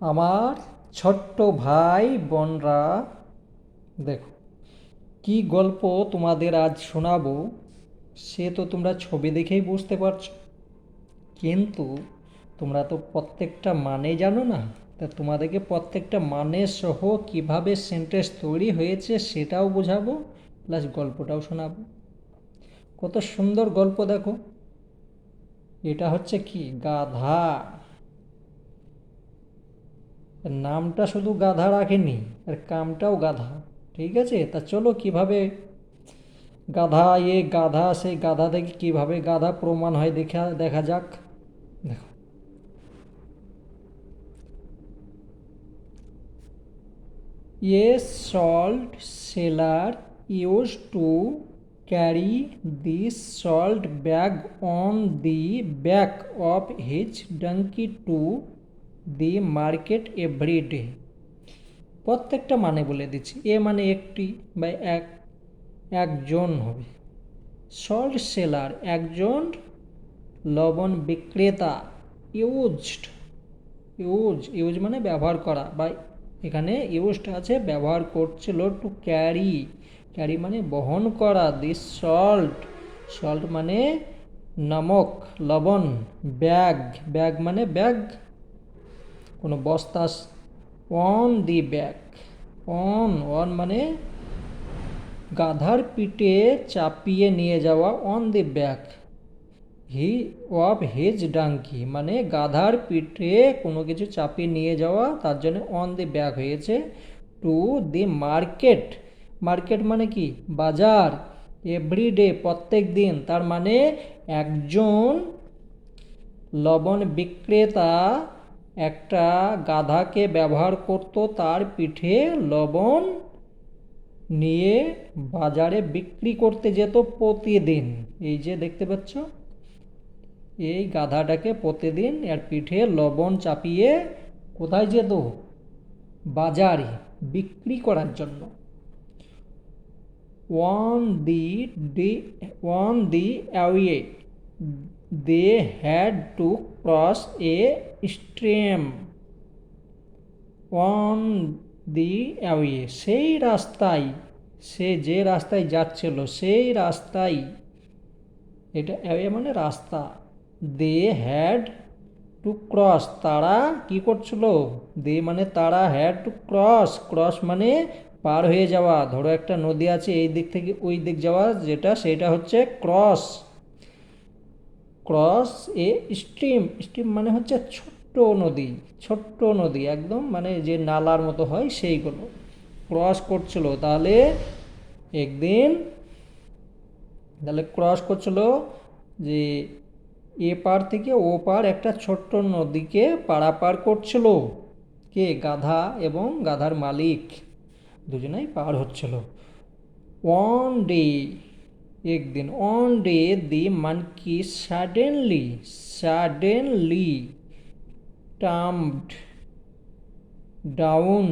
আমার ছোট্ট ভাই বোনরা, দেখো কি গল্প তোমাদের আজ শোনাবো। সে তো তোমরা ছবি দেখেই বুঝতে পারছো, কিন্তু তোমরা তো প্রত্যেকটা মানে জানো না। তা তোমাদেরকে প্রত্যেকটা মানে সহ কিভাবে সেন্টেন্স তৈরি হয়েছে সেটাও বোঝাবো, প্লাস গল্পটাও শোনাবো। কত সুন্দর গল্প দেখো। এটা হচ্ছে কি, গাধা। এর নামটা শুধু গাধা রাখেনি, আর কামটাও গাধা। ঠিক আছে, তা চলো কিভাবে গাধা, গাধা, সেই গাধা থেকে কিভাবে গাধা প্রমাণ হয় দেখা দেখা যাক। দেখো, a salt seller use to carry this salt bag on the back of his donkey to the market every day. প্রত্যেকটা মানে বলে দিচ্ছি। এ মানে একটি বা একজন হবে। সল্ট সেলার একজন, লবণ বিক্রেতা। ইউজড, ইউজ মানে ব্যবহার করা, বা এখানে ইউজড আছে ব্যবহার করছিল। টু ক্যারি, ক্যারি মানে বহন করা। দিস সল্ট, সল্ট মানে নমক, লবণ। ব্যাগ, ব্যাগ মানে ব্যাগ, কোনো বস্তা। অন দি ব্যাগ, অন মানে গাধার পিঠে চাপিয়ে নিয়ে যাওয়া। On the back he of his donkey মানে গাধার পিঠে কোনো কিছু চাপিয়ে নিয়ে যাওয়া, তার জন্য অন দি ব্যাক হয়েছে। টু দি মার্কেট, মার্কেট মানে কি, বাজার। এভরিডে প্রত্যেক দিন, তার মানে একজন লবণ বিক্রেতা একটা গাধাকে ব্যবহার করত, তার পিঠে লবণ নিয়ে বাজারে বিক্রি করতে যেত প্রতিদিন। এই যে দেখতে পাচ্ছ, এই গাধাটাকে প্রতিদিন এর পিঠে লবণ চাপিয়ে কোথায় যেত, বাজারে বিক্রি করার জন্য। On the away they had to cross a stream. On the away সেই রাস্তায়, সে যে রাস্তায় যাচ্ছিল সেই রাস্তায়, এটা অ্যাওয়ে মানে রাস্তা। দে হ্যাড টু ক্রস তারা কি করছিল, দে মানে তারা, হ্যাড টু ক্রস, ক্রস মানে পার হয়ে যাওয়া। ধরো একটা নদী আছে, এই দিক থেকে ওই দিক যাওয়া, যেটা সেটা হচ্ছে cross. Cross a stream, stream মানে হচ্ছে ছোট্ট নদী, ছোট্ট নদী একদম, মানে যে নালার মতো হয় সেইগুলো ক্রস করছিল। তাহলে একদিন, তাহলে ক্রস করছিল যে এ পার থেকে ও পার একটা ছোট্ট নদীকে পারাপার করছিল। কে, গাধা এবং গাধার মালিক, দুজনেই পার হচ্ছিল। ওয়ান ডে, একদিন। One day the monkey suddenly thumped down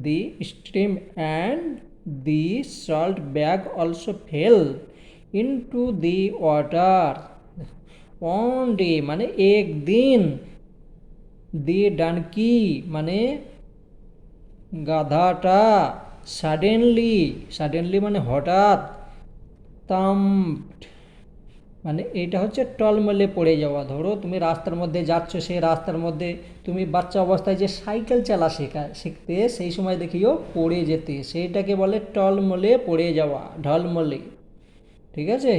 the stream and the salt bag also fell into the water. One day মানে একদিন, দি ডানকি মানে গাধাটা, সাডেনলি, সাডেনলি মানে হঠাৎ, তাম্পড মানে এটা হচ্ছে টলমলে পড়ে যাওয়া। ধরো তুমি রাস্তার মধ্যে যাচ্ছ, সেই রাস্তার মধ্যে তুমি বাচ্চা অবস্থায় যে সাইকেল চালা শিখতে, সেই সময় দেখিও পড়ে যেতে, সেইটাকে বলে টলমলে পড়ে যাওয়া, ঢলমলে। ঠিক আছে,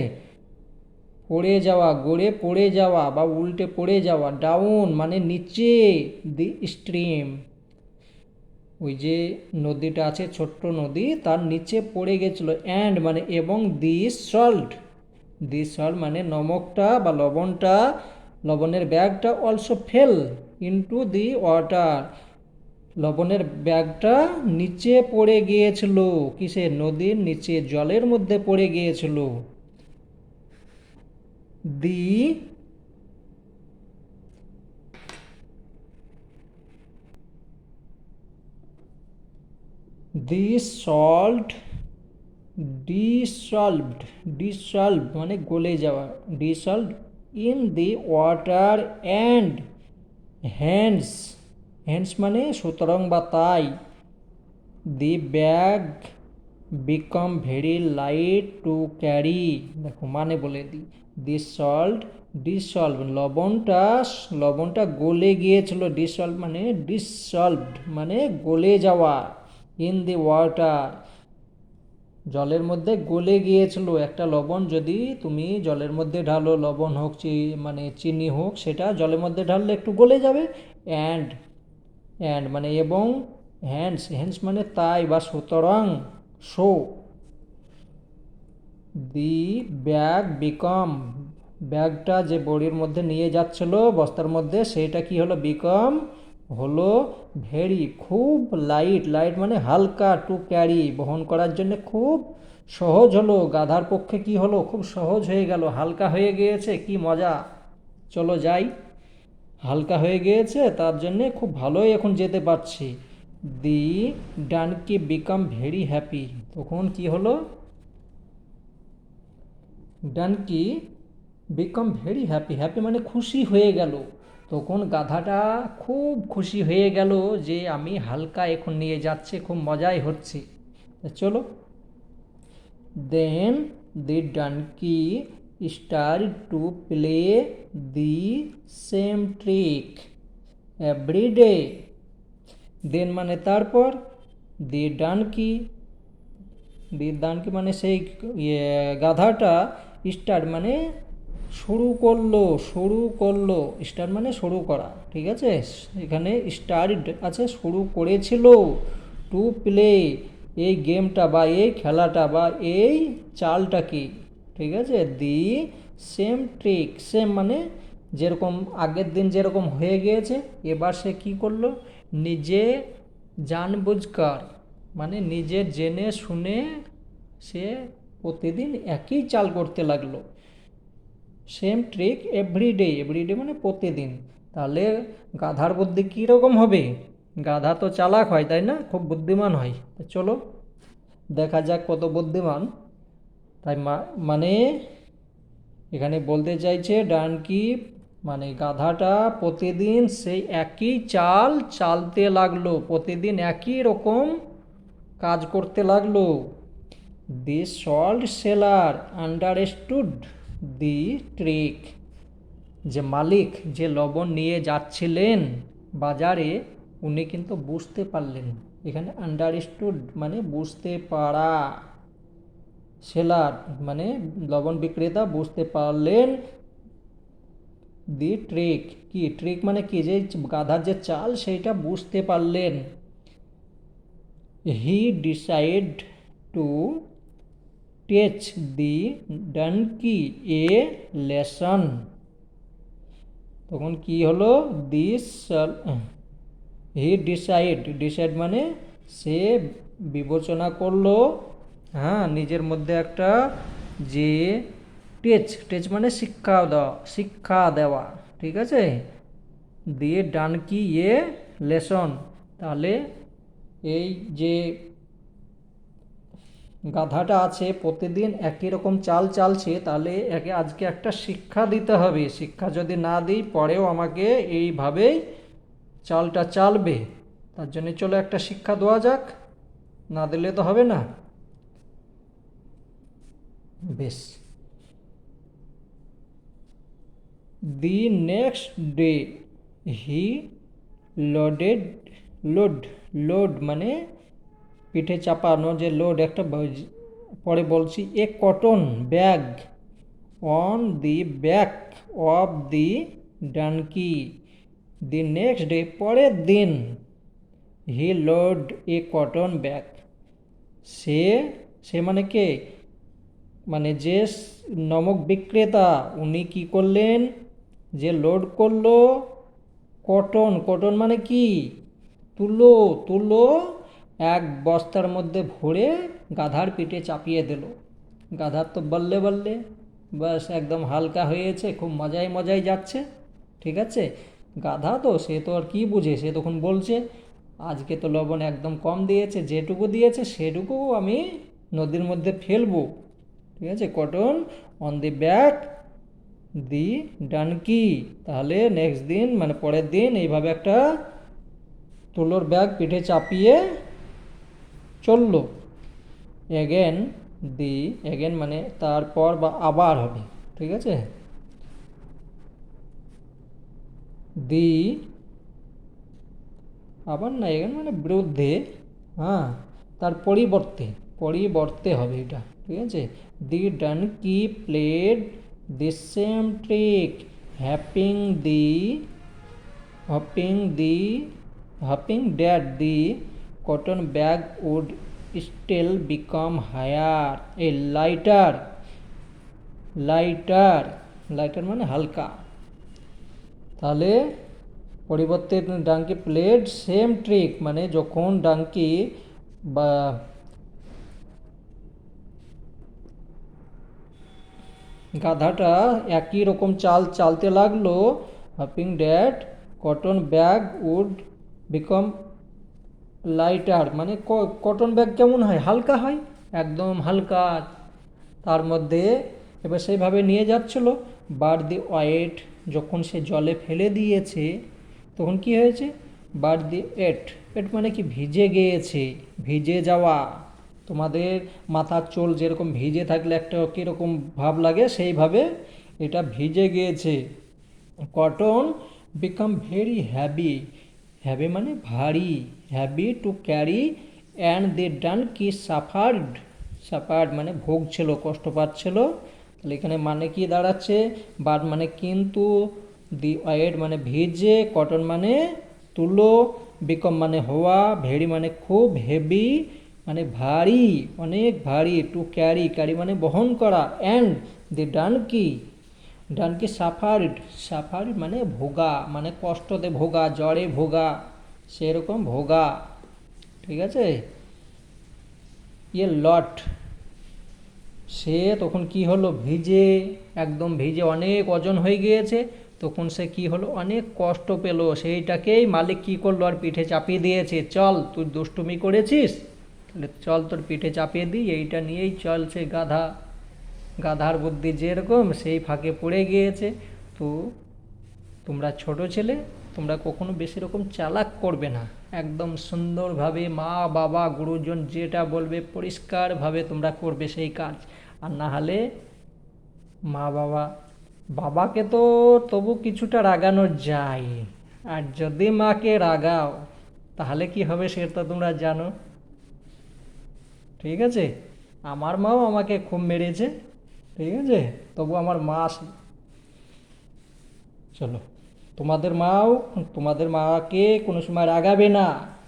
পড়ে যাওয়া, গড়ে পড়ে যাওয়া বা উল্টে পড়ে যাওয়া। ডাউন মানে নিচে, দি স্ট্রিম ওই যে নদীটা আছে, ছোট্ট নদী, তার নিচে পড়ে গেছিল। অ্যান্ড মানে এবং, দি সল্ট, দি সল্ট মানে নমকটা বা লবণটা, লবণের ব্যাগটা also fell into the water, লবণের ব্যাগটা নিচে পড়ে গিয়েছিল। কিসে, নদীর নিচে, জলের মধ্যে পড়ে গিয়েছিল। দি দি সল্ট ডিসলভড মানে গলে যাওয়া, dissolved in the water and hands hence মানে সুতরাং বা তাই, the bag become very light to carry. দেখো মানে বলে দিই, দিস সল্ট ডিসলভ, লবণটা গলে গিয়েছিল, ডিসলভ মানে ডিসলভড মানে গলে যাওয়া, ইন দি ওয়াটার জলের মধ্যে গলে গিয়েছিল। একটা লবণ যদি তুমি জলের মধ্যে ঢালো, লবণ হোক মানে চিনি হোক, সেটা জলের মধ্যে ঢাললে একটু গলে যাবে। অ্যান্ড অ্যান্ড মানে এবং, হ্যান্স মানে তাই বা সুতরাং, সো দি ব্যাগ বিকম, ব্যাগটা যে বড়ির মধ্যে নিয়ে যাচ্ছিল বস্তার মধ্যে, সেটা কি হলো, বিকম হলো ভেরি খুব লাইট, লাইট মানে হালকা, টু ক্যারি বহন করার জন্য খুব সহজ হলো। গাধার পক্ষে কি হলো, খুব সহজ হয়ে গেল, হালকা হয়ে গিয়েছে, কি মজা। চলো যাই, হালকা হয়ে গিয়েছে তার জন্যে খুব ভালোই এখন যেতে পারছি। দি ডানকি বিকাম ভেরি হ্যাপি, তখন কি হলো, donkey become very happy, happy মানে খুশি হয়ে গেল। তখন গাধাটা খুব খুশি হয়ে গেল যে আমি হালকা এখন নিয়ে যাচ্ছে, খুব মজাই হচ্ছে। চলো, then the donkey start to play the same trick every day. Then মানে তারপর, দি ডানকি, মানে সেই গাধাটা স্টার্ট মানে শুরু করলো, স্টার্ট মানে শুরু করা, ঠিক আছে, এখানে স্টার্ট আছে, শুরু করেছিল, টু প্লে এই গেমটা বা এই খেলাটা বা এই চালটাকে, ঠিক আছে, দি সেম ট্রিক, সেম মানে যেরকম আগের দিন যেরকম হয়ে গিয়েছে, এবার সে কি করলো, নিজে জানবুঝকার মানে নিজের জেনে শুনে সে প্রতিদিন একই চাল করতে লাগলো। সেম ট্রিক এভরিডে, এভরিডে মানে প্রতিদিন। তাহলে গাধার বুদ্ধি কীরকম হবে, গাধা তো চালাক হয় তাই না, খুব বুদ্ধিমান হয়। তো চলো দেখা যাক কত বুদ্ধিমান। তাই মানে এখানে বলতে চাইছে ডানকি মানে গাধাটা প্রতিদিন সেই একই চাল চালতে লাগলো, প্রতিদিন একই রকম কাজ করতে লাগলো। দি সল্ট সেলার আন্ডারস্টুড দি ট্রিক, যে মালিক যে লবণ নিয়ে যাচ্ছিলেন বাজারে, উনি কিন্তু বুঝতে পারলেন, এখানে আন্ডারস্টুড মানে বুঝতে পারা, সেলার মানে লবণ বিক্রেতা বুঝতে পারলেন, দি ট্রিক, কি ট্রিক মানে কি, যে গাধার যে চাল সেইটা বুঝতে পারলেন। He decide to teach the donkey a lesson, তখন কি হলো, দিস হি ডিসাইড মানে সে বিবেচনা করলো, হ্যাঁ, নিজের মধ্যে একটা, যে টেচ মানে শিক্ষা দেওয়া, ঠিক আছে, দিয়ে ডানকি এ লেসন, তাহলে এই যে গাধাটা আছে প্রতিদিন একই রকম চাল চালছে, তাহলে একে আজকে একটা শিক্ষা দিতে হবে, শিক্ষা যদি না দিই পরেও আমাকে এইভাবেই চালটা চালবে, তার জন্য চলো একটা শিক্ষা দেওয়া যাক, না দিলে তো হবে না। বেশ, the next day he loaded, load মানে পিঠে চাপানো, যে লোড একটা, পরে বলছি, a cotton bag on the back of the donkey. The next day পরের দিন, he load a cotton bag, সে সে মানে কে, মানে যে নমক বিক্রেতা, উনি কি করলেন, যে লোড করলো কটন মানে কি, তুলো এক বস্তার মধ্যে ভরে গাধার পিঠে চাপিয়ে দিল। গাধার তো বললে বাস একদম হালকা হয়েছে, খুব মজায় যাচ্ছে, ঠিক আছে। গাধা তো সে তো আর কি বুঝে, সে তখন বলছে আজকে তো লবণ একদম কম দিয়েছে, যেটুকু দিয়েছে সেটুকু আমি নদীর মধ্যে ফেলবো, ঠিক আছে, cotton on the back the donkey. তাহলে নেক্সট দিন মানে পরের দিন এইভাবে একটা তুলোর ব্যাগ পিঠে চাপিয়ে চলল। এগেন দি, এগেন মানে তারপর বা আবার হবে, ঠিক আছে। দি, আবার না, এগেন মানে বিরুদ্ধে, হ্যাঁ, তার পরিবর্তে, পরিবর্তে হবে এটা, ঠিক আছে। The donkey played the same trick hoping the, hoping the, hoping that the cotton bag would still become higher, a lighter, lighter, lighter মানে হালকা। তাহলে পরিবর্তে ডাঙ্কি প্লেড সেম ট্রিক মানে যখন ডাঙ্কি বা গাধাটা একই রকম চাল চালতে লাগলো, hoping that cotton bag would become lighter মানে কটন ব্যাগ কেমন হয়, হালকা হয়, একদম হালকা। তার মধ্যে এবার সেইভাবে নিয়ে যাচ্ছিল, বাট দি ওয়েট, যখন সে জলে ফেলে দিয়েছে তখন কি হয়েছে, বাট দি এট, এট মানে কি ভিজে গিয়েছে, ভিজে যাওয়া। তোমাদের মাথার চুল যেরকম ভিজে থাকলে একটা কীরকম ভাব লাগে, সেইভাবে এটা ভিজে গিয়েছে। Cotton become very heavy, heavy মানে ভারী, heavy to carry, and the donkey suffered, suffered মানে ভুগছিল, কষ্ট পাচ্ছিল। তাহলে এখানে মানে কি দাঁড়াচ্ছে, বাট মানে কিন্তু, দি ওয়েট মানে ভিজে, কটন মানে তুলো, বিকম মানে হওয়া, ভেরি মানে খুব, হেভি মানে ভারী, অনেক ভারী, টু ক্যারি, ক্যারি মানে বহন করা, and the donkey, donkey suffered, suffered মানে ভোগা, মানে কষ্টতে ভোগা, জ্বরে ভোগা, সেরকম ভোগা, ঠিক আছে। ইয়ে লট, সে তখন কি হলো, ভিজে, একদম ভিজে, অনেক ওজন হয়ে গিয়েছে, তখন সে কি হলো, অনেক কষ্ট পেল। সেইটাকেই মালিক কি করলো, আর পিঠে চাপিয়ে দিয়েছে, চল তুই দুষ্টুমি করেছিস, তাহলে চল তোর পিঠে চাপিয়ে দিই, এইটা নিয়েই চলছে গাধা, গাধার বুদ্ধি যেরকম সেই ফাঁকে পড়ে গিয়েছে। তো তোমরা ছোট ছেলে, তোমরা কখনো বেশি রকম চালাক করবে না, একদম সুন্দরভাবে মা বাবা গুরুজন যেটা বলবে পরিষ্কারভাবে তোমরা করবে সেই কাজ। আর না হলে মা বাবা, বাবাকে তো তবু কিছুটা রাগানো যায়, আর যদি মাকে রাগাও তাহলে কি হবে সেটা তোমরা জানো, ঠিক আছে। আমার মাও আমাকে খুব মেরেছে, ঠিক আছে, তবু আমার মা, চলো তোমাদের মাও তোমাদের মাকে কোনো সময় রাগাবে না,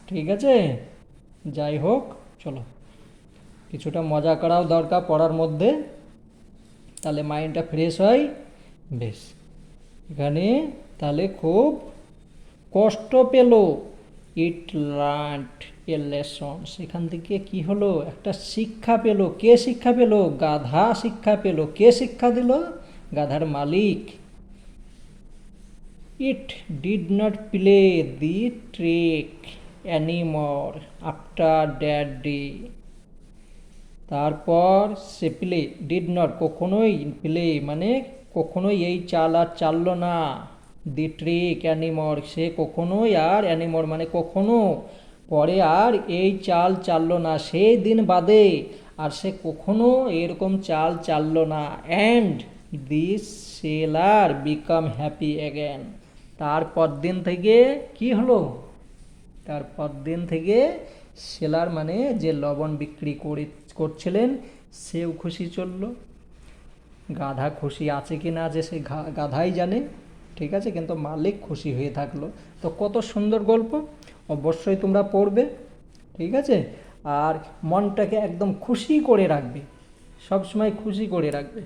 ঠিক আছে। যাই হোক, চলো কিছুটা মজা করাও দরকার পড়ার মধ্যে, তাহলে মাইন্ডটা ফ্রেশ হয়। বেশ, এখানে তাহলে খুব কষ্ট পেল, ইট লার্নড এ লেসন, সেখান থেকে কি হলো, একটা শিক্ষা পেল। কে শিক্ষা পেল, গাধা শিক্ষা পেল। কে শিক্ষা দিল, গাধার মালিক। It did not play the trick anymore after that day. তারপর সে প্লে, ডিড নট কখনোই, প্লে মানে কখনোই এই চাল আর চাললো না, দি ট্রিক অ্যানিমর সে কখনোই আর, অ্যানিমর মানে কখনো, পরে আর এই চাল চাললো না, সেই দিন বাদে আর সে কখনো এরকম চাল চাললো না। And this seller become happy again, তারপর দিন থেকে কি হলো, তারপর দিন থেকে সেলার মানে যে লবণ বিক্রি করছিলেন সেও খুশি চলল। গাধা খুশি আছে কি না আছে সে গাধাই জানে, ঠিক আছে, কিন্তু মালিক খুশি হয়ে থাকলো। তো কত সুন্দর গল্প, অবশ্যই তোমরা পড়বে, ঠিক আছে। আর মনটাকে একদম খুশি করে রাখবে, সবসময় খুশি করে রাখবে।